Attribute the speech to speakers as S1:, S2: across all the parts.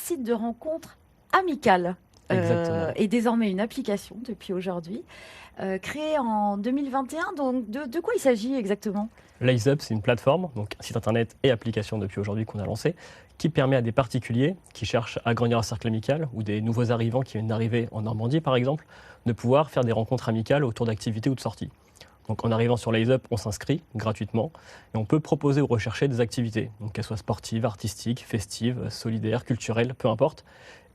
S1: site de rencontres amical.
S2: Exactement.
S1: Et désormais une application depuis aujourd'hui, créée en 2021. Donc, de quoi il s'agit exactement?
S2: LiseUp, c'est une plateforme, donc un site internet et application depuis aujourd'hui qu'on a lancé, qui permet à des particuliers qui cherchent à agrandir leur cercle amical ou des nouveaux arrivants qui viennent d'arriver en Normandie par exemple, de pouvoir faire des rencontres amicales autour d'activités ou de sorties. Donc en arrivant sur LiseUp, on s'inscrit gratuitement et on peut proposer ou rechercher des activités, donc qu'elles soient sportives, artistiques, festives, solidaires, culturelles, peu importe.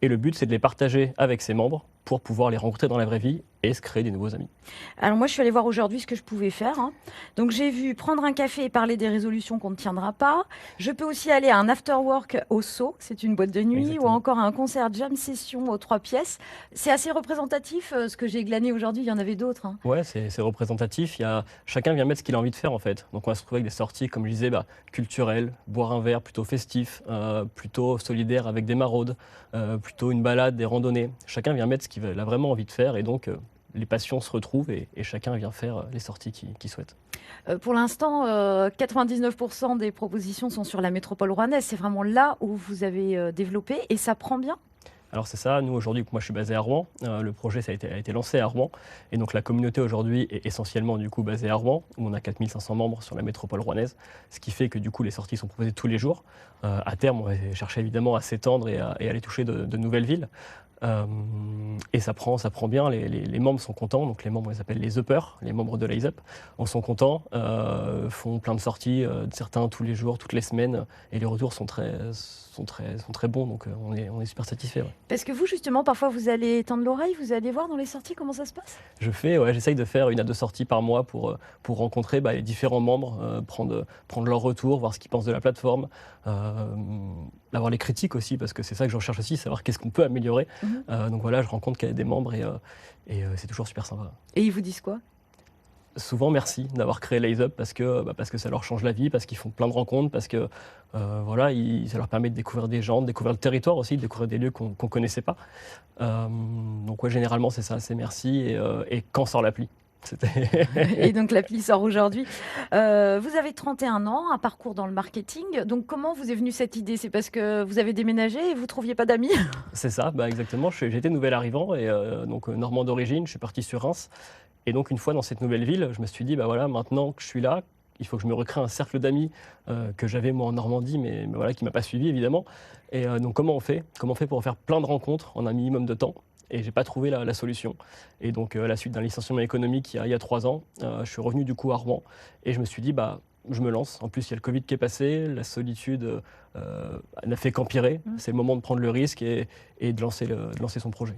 S2: Et le but, c'est de les partager avec ses membres pour pouvoir les rencontrer dans la vraie vie et se créer des nouveaux amis.
S1: Alors moi, je suis allée voir aujourd'hui ce que je pouvais faire, hein. Donc j'ai vu prendre un café et parler des résolutions qu'on ne tiendra pas. Je peux aussi aller à un after work au Sceau, c'est une boîte de nuit, ou
S2: Exactement.
S1: encore à un concert jam session aux 3 pièces. C'est assez représentatif, ce que j'ai glané aujourd'hui. Il y en avait d'autres, hein.
S2: Ouais, c'est représentatif. Chacun vient mettre ce qu'il a envie de faire en fait. Donc on va se retrouver avec des sorties, comme je disais, culturelles, boire un verre, plutôt festif, plutôt solidaire avec des maraudes, plutôt une balade, des randonnées. Chacun vient mettre ce qu'il a vraiment envie de faire et donc les passions se retrouvent et chacun vient faire les sorties qu'il souhaite.
S1: Pour l'instant, 99% des propositions sont sur la métropole rouennaise. C'est vraiment là où vous avez développé et ça prend bien.
S2: Alors c'est ça, nous aujourd'hui, moi je suis basé à Rouen, le projet a été lancé à Rouen, et donc la communauté aujourd'hui est essentiellement du coup basée à Rouen, où on a 4500 membres sur la métropole rouennaise, ce qui fait que du coup les sorties sont proposées tous les jours. À terme, on va chercher évidemment à s'étendre et aller toucher de nouvelles villes. Et ça prend bien, les membres sont contents, donc les membres ils s'appellent les uppers, les membres de l'AISUP, on sont contents, font plein de sorties, certains tous les jours, toutes les semaines, et les retours sont très bons, donc on est super satisfaits. Ouais.
S1: Parce que vous, justement, parfois, vous allez tendre l'oreille, vous allez voir dans les sorties comment ça se passe?
S2: J'essaye de faire 1 à 2 sorties par mois pour rencontrer les différents membres, prendre leur retour, voir ce qu'ils pensent de la plateforme, avoir les critiques aussi, parce que c'est ça que je recherche aussi, savoir qu'est-ce qu'on peut améliorer.
S1: Mhm.
S2: Donc voilà, je rencontre qu'il y a des membres et c'est toujours super sympa.
S1: Et ils vous disent quoi?
S2: Souvent, merci d'avoir créé LiseUp parce que ça leur change la vie, parce qu'ils font plein de rencontres, parce que voilà, ça leur permet de découvrir des gens, de découvrir le territoire aussi, de découvrir des lieux qu'on ne connaissait pas. Donc ouais, généralement, c'est ça, c'est merci et quand sort l'appli. C'était
S1: Et donc l'appli sort aujourd'hui. Vous avez 31 ans, un parcours dans le marketing. Donc comment vous est venue cette idée? C'est parce que vous avez déménagé et vous trouviez pas d'amis?
S2: C'est ça, exactement. J'étais nouvel arrivant et donc normand d'origine, je suis parti sur Reims. Et donc une fois dans cette nouvelle ville, je me suis dit, voilà, maintenant que je suis là, il faut que je me recrée un cercle d'amis que j'avais moi en Normandie, mais voilà, qui m'a pas suivi évidemment. Et donc comment on fait? Comment on fait pour faire plein de rencontres en un minimum de temps? Et j'ai pas trouvé la solution. Et donc à la suite d'un licenciement économique il y a 3 ans, je suis revenu du coup à Rouen et je me suis dit, je me lance. En plus, il y a le Covid qui est passé, la solitude n'a fait qu'empirer.
S1: Mmh.
S2: C'est le moment de prendre le risque et de lancer son projet.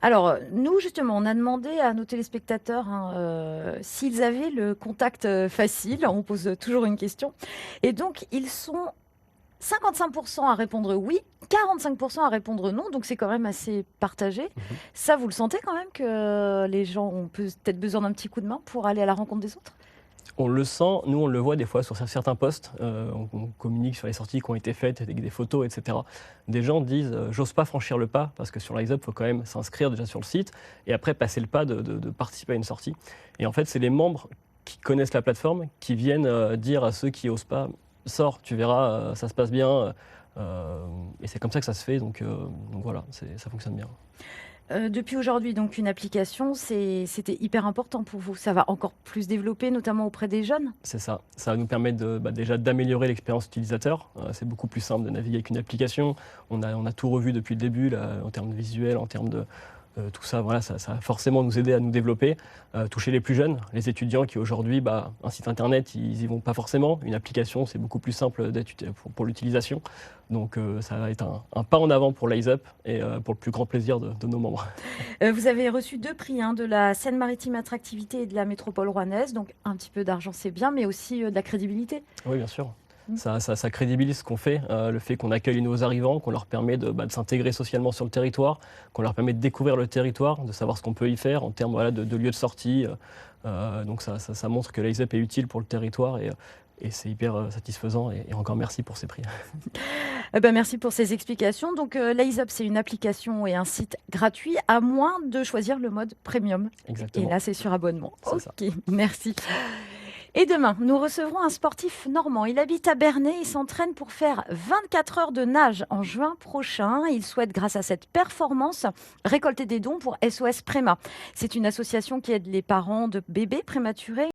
S1: Alors, nous, justement, on a demandé à nos téléspectateurs, hein, s'ils avaient le contact facile. On pose toujours une question. Et donc, ils sont 55% à répondre oui, 45% à répondre non. Donc, c'est quand même assez partagé.
S2: Mhm.
S1: Ça, vous le sentez quand même que les gens ont peut-être besoin d'un petit coup de main pour aller à la rencontre des autres?
S2: On le sent, nous on le voit des fois sur certains posts, on communique sur les sorties qui ont été faites avec des photos, etc. Des gens disent j'ose pas franchir le pas parce que sur LiseUp il faut quand même s'inscrire déjà sur le site et après passer le pas de participer à une sortie. Et en fait c'est les membres qui connaissent la plateforme qui viennent dire à ceux qui osent pas sors, tu verras, ça se passe bien. Et c'est comme ça que ça se fait, donc voilà, ça fonctionne bien.
S1: Depuis aujourd'hui, donc une application, c'était hyper important pour vous. Ça va encore plus développer, notamment auprès des jeunes?
S2: C'est ça. Ça va nous permettre déjà d'améliorer l'expérience utilisateur. C'est beaucoup plus simple de naviguer avec une application. On a tout revu depuis le début là, en termes de visuel, en termes de tout ça. Voilà, ça va forcément nous aider à nous développer, toucher les plus jeunes, les étudiants qui aujourd'hui, un site internet, ils y vont pas forcément. Une application, c'est beaucoup plus simple pour l'utilisation. Donc ça va être un pas en avant pour LiseUp et pour le plus grand plaisir de nos membres.
S1: Vous avez reçu 2 prix, hein, de la Seine-Maritime Attractivité et de la métropole rouennaise, donc un petit peu d'argent, c'est bien, mais aussi, de la crédibilité.
S2: Oui, bien sûr.
S1: Mmh.
S2: Ça crédibilise ce qu'on fait, le fait qu'on accueille les nouveaux arrivants, qu'on leur permet de s'intégrer socialement sur le territoire, qu'on leur permet de découvrir le territoire, de savoir ce qu'on peut y faire en termes voilà, de lieux de sortie. Donc ça montre que l'AISEP est utile pour le territoire et c'est hyper satisfaisant. Et encore merci pour ces prix.
S1: Merci pour ces explications. Donc, LiseUp, c'est une application et un site gratuit, à moins de choisir le mode premium. Et
S2: Exactement,
S1: là, c'est sur abonnement.
S2: c'est ça.
S1: OK, merci. Et demain, nous recevrons un sportif normand. Il habite à Bernay et s'entraîne pour faire 24 heures de nage en juin prochain. Il souhaite, grâce à cette performance, récolter des dons pour SOS Préma. C'est une association qui aide les parents de bébés prématurés